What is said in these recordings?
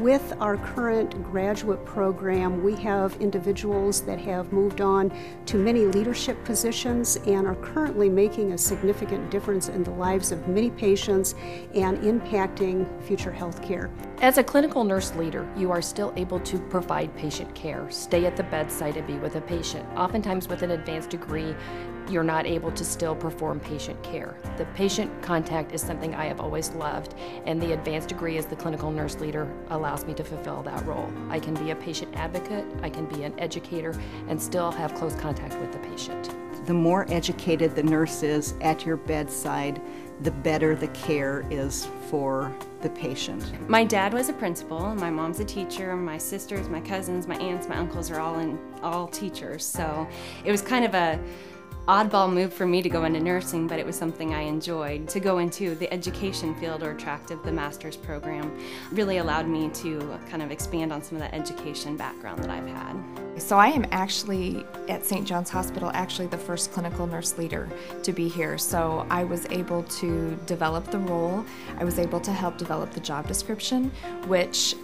With our current graduate program, we have individuals that have moved on to many leadership positions and are currently making a significant difference in the lives of many patients and impacting future health care. As a clinical nurse leader, you are still able to provide patient care, stay at the bedside and be with a patient. Oftentimes with an advanced degree, you're not able to still perform patient care. The patient contact is something I have always loved, and the advanced degree as the clinical nurse leader allows me to fulfill that role. I can be a patient advocate, I can be an educator, and still have close contact with the patient. The more educated the nurse is at your bedside, the better the care is for the patient. My dad was a principal, my mom's a teacher, my sisters, my cousins, my aunts, my uncles are all teachers, so it was kind of a oddball move for me to go into nursing, but it was something I enjoyed. To go into the education field or track of the master's program really allowed me to kind of expand on some of that education background that I've had. So I am actually at St. John's Hospital actually the first clinical nurse leader to be here. So I was able to develop the role. I was able to help develop the job description, which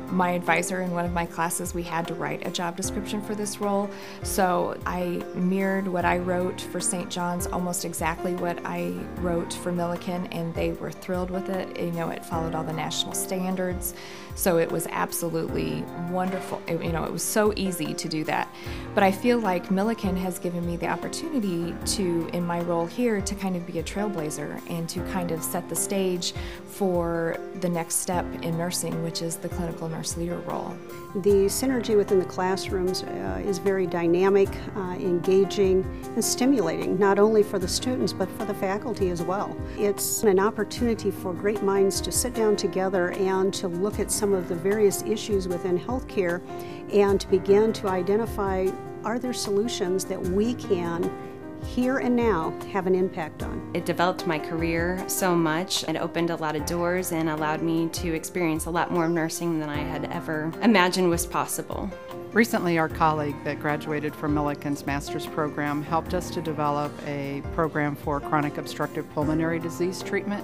my advisor in one of my classes, we had to write a job description for this role. So I mirrored what I wrote for St. John's, almost exactly what I wrote for Millikin, and they were thrilled with it. You know, it followed all the national standards, so it was absolutely wonderful. It was so easy to do that. But I feel like Millikin has given me the opportunity to, in my role here, to kind of be a trailblazer and to kind of set the stage for the next step in nursing, which is the clinical nurse leader role. The synergy within the classrooms is very dynamic, engaging, and stimulating, not only for the students but for the faculty as well. It's an opportunity for great minds to sit down together and to look at some of the various issues within healthcare and to begin to identify, are there solutions that we can here and now have an impact on. It developed my career so much. It opened a lot of doors and allowed me to experience a lot more nursing than I had ever imagined was possible. Recently, our colleague that graduated from Millikin's master's program helped us to develop a program for chronic obstructive pulmonary disease treatment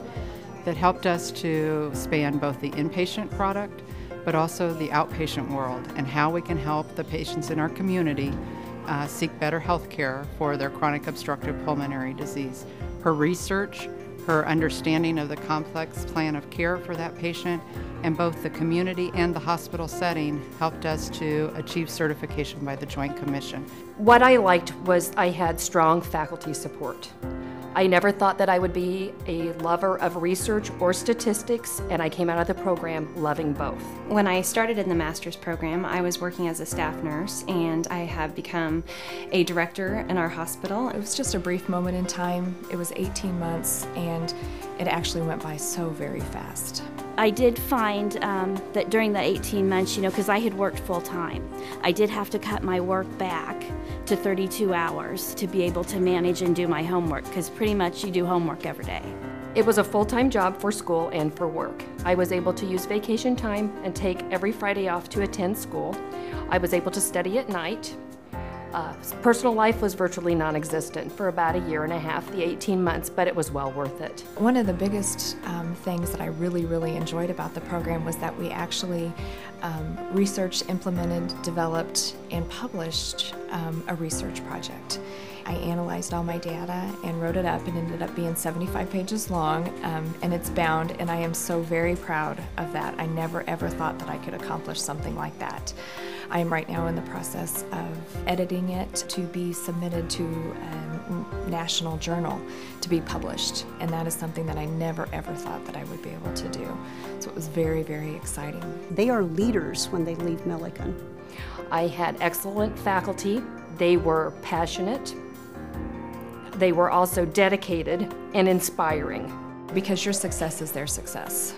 that helped us to span both the inpatient product but also the outpatient world and how we can help the patients in our community seek better health care for their chronic obstructive pulmonary disease. Her research, her understanding of the complex plan of care for that patient, and both the community and the hospital setting helped us to achieve certification by the Joint Commission. What I liked was I had strong faculty support. I never thought that I would be a lover of research or statistics, and I came out of the program loving both. When I started in the master's program, I was working as a staff nurse, and I have become a director in our hospital. It was just a brief moment in time. It was 18 months, and it actually went by so very fast. I did find that during the 18 months, because I had worked full-time, I did have to cut my work back to 32 hours to be able to manage and do my homework, because pretty much you do homework every day. It was a full-time job for school and for work. I was able to use vacation time and take every Friday off to attend school. I was able to study at night. Personal life was virtually non-existent for about a year and a half, the 18 months, but it was well worth it. One of the biggest things that I really enjoyed about the program was that we actually researched, implemented, developed, and published a research project. I analyzed all my data and wrote it up, and ended up being 75 pages long, and it's bound, and I am so very proud of that. I never ever thought that I could accomplish something like that. I am right now in the process of editing it to be submitted to a national journal to be published, and that is something that I never ever thought that I would be able to do. So it was very exciting. They are leaders when they leave Millikin. I had excellent faculty. They were passionate. They were also dedicated and inspiring. Because your success is their success.